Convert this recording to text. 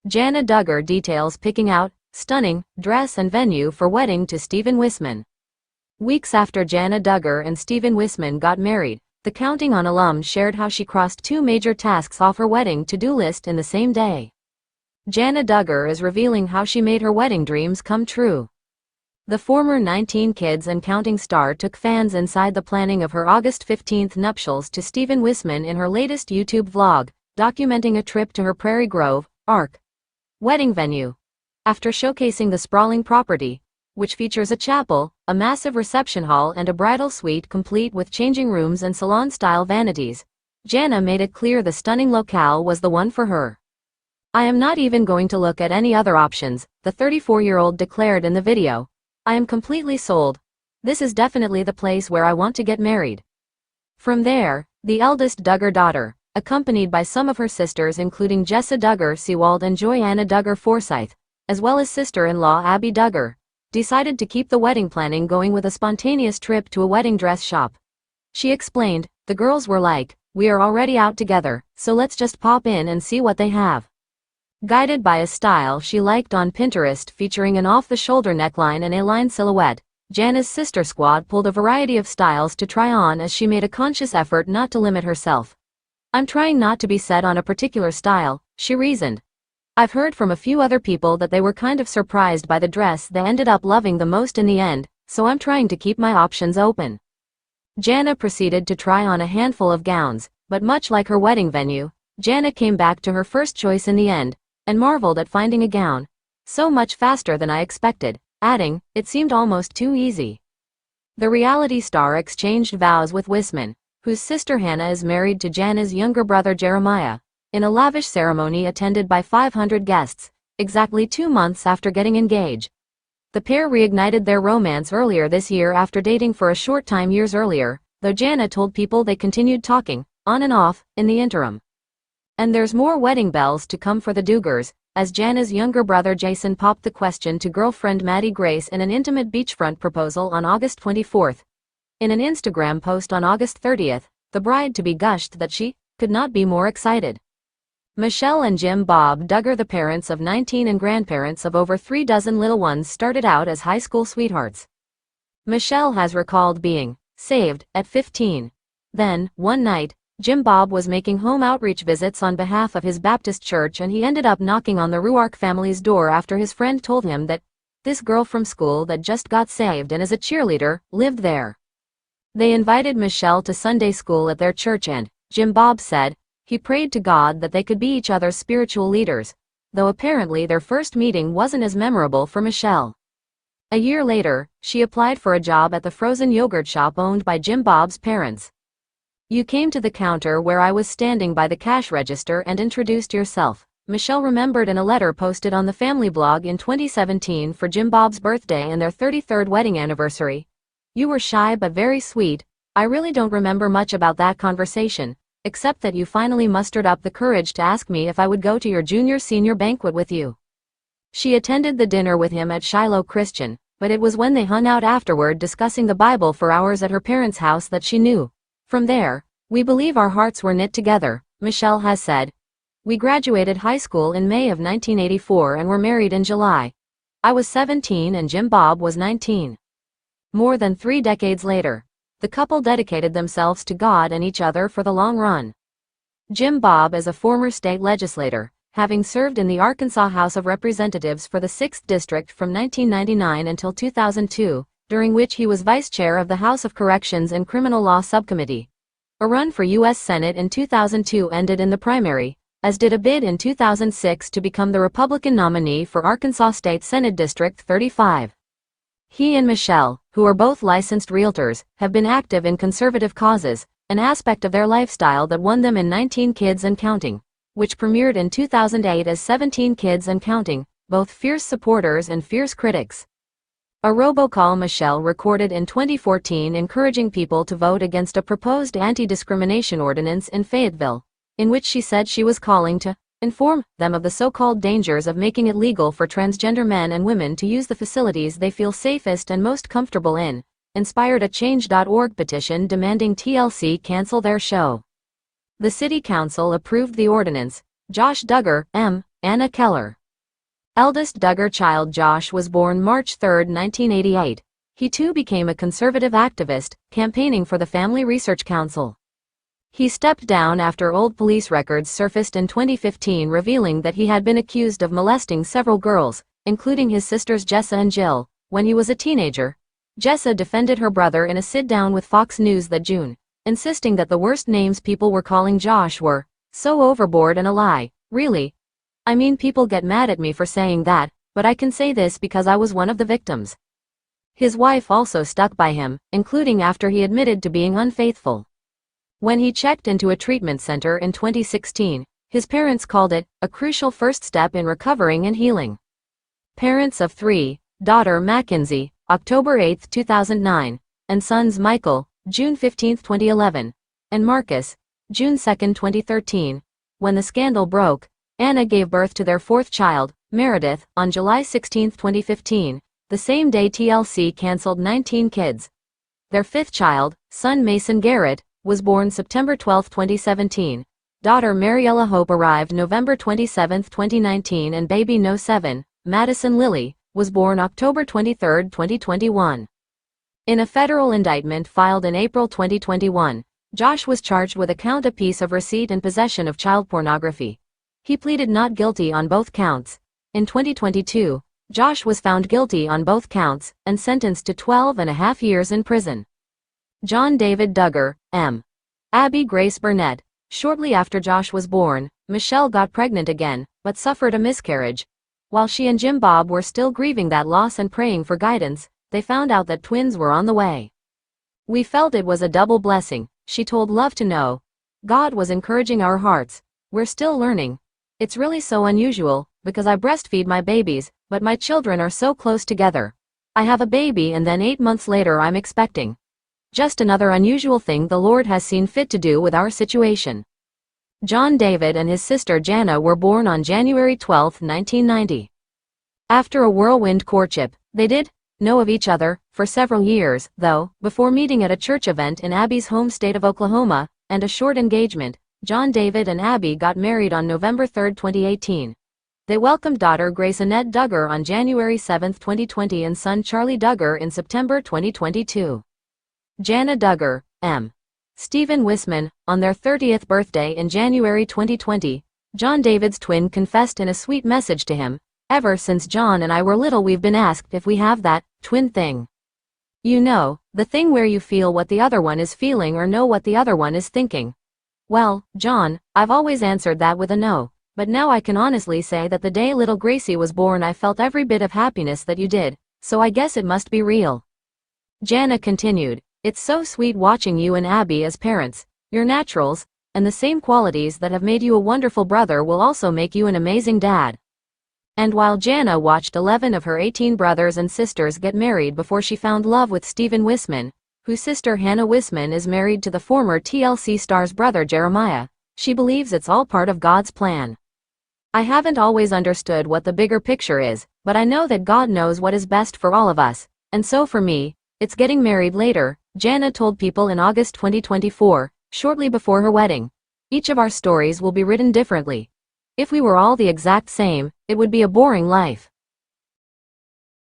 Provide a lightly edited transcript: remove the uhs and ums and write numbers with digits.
Jana Duggar details picking out stunning dress and venue for wedding to Stephen Wisman. Weeks after Jana Duggar and Stephen Wisman got married, the Counting On alum shared how she crossed two major tasks off her wedding to-do list in the same day. Jana Duggar is revealing how she made her wedding dreams come true. The former 19 kids and counting star took fans inside the planning of her August 15th nuptials to Stephen Wisman in her latest YouTube vlog, documenting a trip to her Prairie Grove, Ark wedding venue. After showcasing the sprawling property, which features a chapel, a massive reception hall and a bridal suite complete with changing rooms and salon-style vanities, Jana made it clear the stunning locale was the one for her. "I am not even going to look at any other options," the 34-year-old declared in the video. "I am completely sold. This is definitely the place where I want to get married." From there, the eldest Duggar daughter, accompanied by some of her sisters including Jessa Duggar Seawald and Joanna Duggar Forsyth, as well as sister-in-law Abby Duggar, decided to keep the wedding planning going with a spontaneous trip to a wedding dress shop. She explained, "The girls were like, we are already out together, so let's just pop in and see what they have." Guided by a style she liked on Pinterest featuring an off-the-shoulder neckline and A-line silhouette, Jana's sister squad pulled a variety of styles to try on as she made a conscious effort not to limit herself. "I'm trying not to be set on a particular style," she reasoned. "I've heard from a few other people that they were kind of surprised by the dress they ended up loving the most in the end, so I'm trying to keep my options open." Jana proceeded to try on a handful of gowns, but much like her wedding venue, Jana came back to her first choice in the end, and marveled at finding a gown so much faster than I expected, adding, "It seemed almost too easy." The reality star exchanged vows with Wisman, whose sister Hannah is married to Jana's younger brother Jeremiah, in a lavish ceremony attended by 500 guests, exactly 2 months after getting engaged. The pair reignited their romance earlier this year after dating for a short time years earlier, though Jana told people they continued talking, on and off, in the interim. And there's more wedding bells to come for the Duggars, as Jana's younger brother Jason popped the question to girlfriend Maddie Grace in an intimate beachfront proposal on August 24th. In an Instagram post on August 30th, the bride-to-be gushed that she could not be more excited. Michelle and Jim Bob Duggar, the parents of 19 and grandparents of over 3 dozen little ones, started out as high school sweethearts. Michelle has recalled being saved at 15. Then, one night, Jim Bob was making home outreach visits on behalf of his Baptist church and he ended up knocking on the Ruark family's door after his friend told him that this girl from school that just got saved and is a cheerleader lived there. They invited Michelle to Sunday school at their church and, Jim Bob said, he prayed to God that they could be each other's spiritual leaders, though apparently their first meeting wasn't as memorable for Michelle. A year later, she applied for a job at the frozen yogurt shop owned by Jim Bob's parents. "You came to the counter where I was standing by the cash register and introduced yourself," Michelle remembered in a letter posted on the family blog in 2017 for Jim Bob's birthday and their 33rd wedding anniversary. "You were shy but very sweet. I really don't remember much about that conversation, except that you finally mustered up the courage to ask me if I would go to your junior-senior banquet with you." She attended the dinner with him at Shiloh Christian, but it was when they hung out afterward discussing the Bible for hours at her parents' house that she knew. "From there, we believe our hearts were knit together," Michelle has said. "We graduated high school in May of 1984 and were married in July. I was 17 and Jim Bob was 19. More than 3 decades later, the couple dedicated themselves to God and each other for the long run." Jim Bob is a former state legislator, having served in the Arkansas House of Representatives for the 6th District from 1999 until 2002, during which he was vice chair of the House of Corrections and Criminal Law Subcommittee. A run for U.S. Senate in 2002 ended in the primary, as did a bid in 2006 to become the Republican nominee for Arkansas State Senate District 35. He and Michelle, who are both licensed realtors, have been active in conservative causes, an aspect of their lifestyle that won them in 19 Kids and Counting, which premiered in 2008 as 17 Kids and Counting, both fierce supporters and fierce critics. A robocall Michelle recorded in 2014 encouraging people to vote against a proposed anti-discrimination ordinance in Fayetteville, in which she said she was calling to inform them of the so-called dangers of making it legal for transgender men and women to use the facilities they feel safest and most comfortable in, inspired a Change.org petition demanding TLC cancel their show. The City Council approved the ordinance. Josh Duggar, M., Anna Keller. Eldest Duggar child Josh was born March 3, 1988. He too became a conservative activist, campaigning for the Family Research Council. He stepped down after old police records surfaced in 2015 revealing that he had been accused of molesting several girls, including his sisters Jessa and Jill, when he was a teenager. Jessa defended her brother in a sit-down with Fox News that June, insisting that the worst names people were calling Josh were so overboard and a lie. Really? I mean, people get mad at me for saying that, but I can say this because I was one of the victims. His wife also stuck by him, including after he admitted to being unfaithful. When he checked into a treatment center in 2016, his parents called it a crucial first step in recovering and healing. Parents of three, daughter Mackenzie, October 8, 2009, and sons Michael, June 15, 2011, and Marcus, June 2, 2013. When the scandal broke, Anna gave birth to their fourth child, Meredith, on July 16, 2015, the same day TLC canceled 19 kids. Their fifth child, son Mason Garrett, was born September 12, 2017. Daughter Mariella Hope arrived November 27, 2019 and baby No. 7, Madison Lily, was born October 23, 2021. In a federal indictment filed in April 2021, Josh was charged with a count apiece of receipt and possession of child pornography. He pleaded not guilty on both counts. In 2022, Josh was found guilty on both counts and sentenced to 12.5 years in prison. John David Duggar, M. Abby Grace Burnett. Shortly after Josh was born, Michelle got pregnant again, but suffered a miscarriage. While she and Jim Bob were still grieving that loss and praying for guidance, they found out that twins were on the way. We felt it was a double blessing, she told Love to Know. God was encouraging our hearts. We're still learning. It's really so unusual, because I breastfeed my babies, but my children are so close together. I have a baby and then 8 months later I'm expecting. Just another unusual thing the Lord has seen fit to do with our situation. John David and his sister Jana were born on January 12, 1990. After a whirlwind courtship, they did know of each other for several years, though, before meeting at a church event in Abby's home state of Oklahoma, and a short engagement. John David and Abby got married on November 3, 2018. They welcomed daughter Grace Annette Duggar on January 7, 2020 and son Charlie Duggar in September 2022. Jana Duggar, M. Stephen Wisman, on their 30th birthday in January 2020, John David's twin confessed in a sweet message to him, "Ever since John and I were little we've been asked if we have that twin thing. You know, the thing where you feel what the other one is feeling or know what the other one is thinking." Well, John, I've always answered that with a no, but now I can honestly say that the day little Gracie was born I felt every bit of happiness that you did, so I guess it must be real. Jana continued, "It's so sweet watching you and Abby as parents. You're naturals, and the same qualities that have made you a wonderful brother will also make you an amazing dad." And while Jana watched 11 of her 18 brothers and sisters get married before she found love with Stephen Wisman, whose sister Hannah Wisman is married to the former TLC star's brother Jeremiah, she believes it's all part of God's plan. "I haven't always understood what the bigger picture is, but I know that God knows what is best for all of us, and so for me, it's getting married later," Jana told People in August 2024, shortly before her wedding. "Each of our stories will be written differently. If we were all the exact same, it would be a boring life.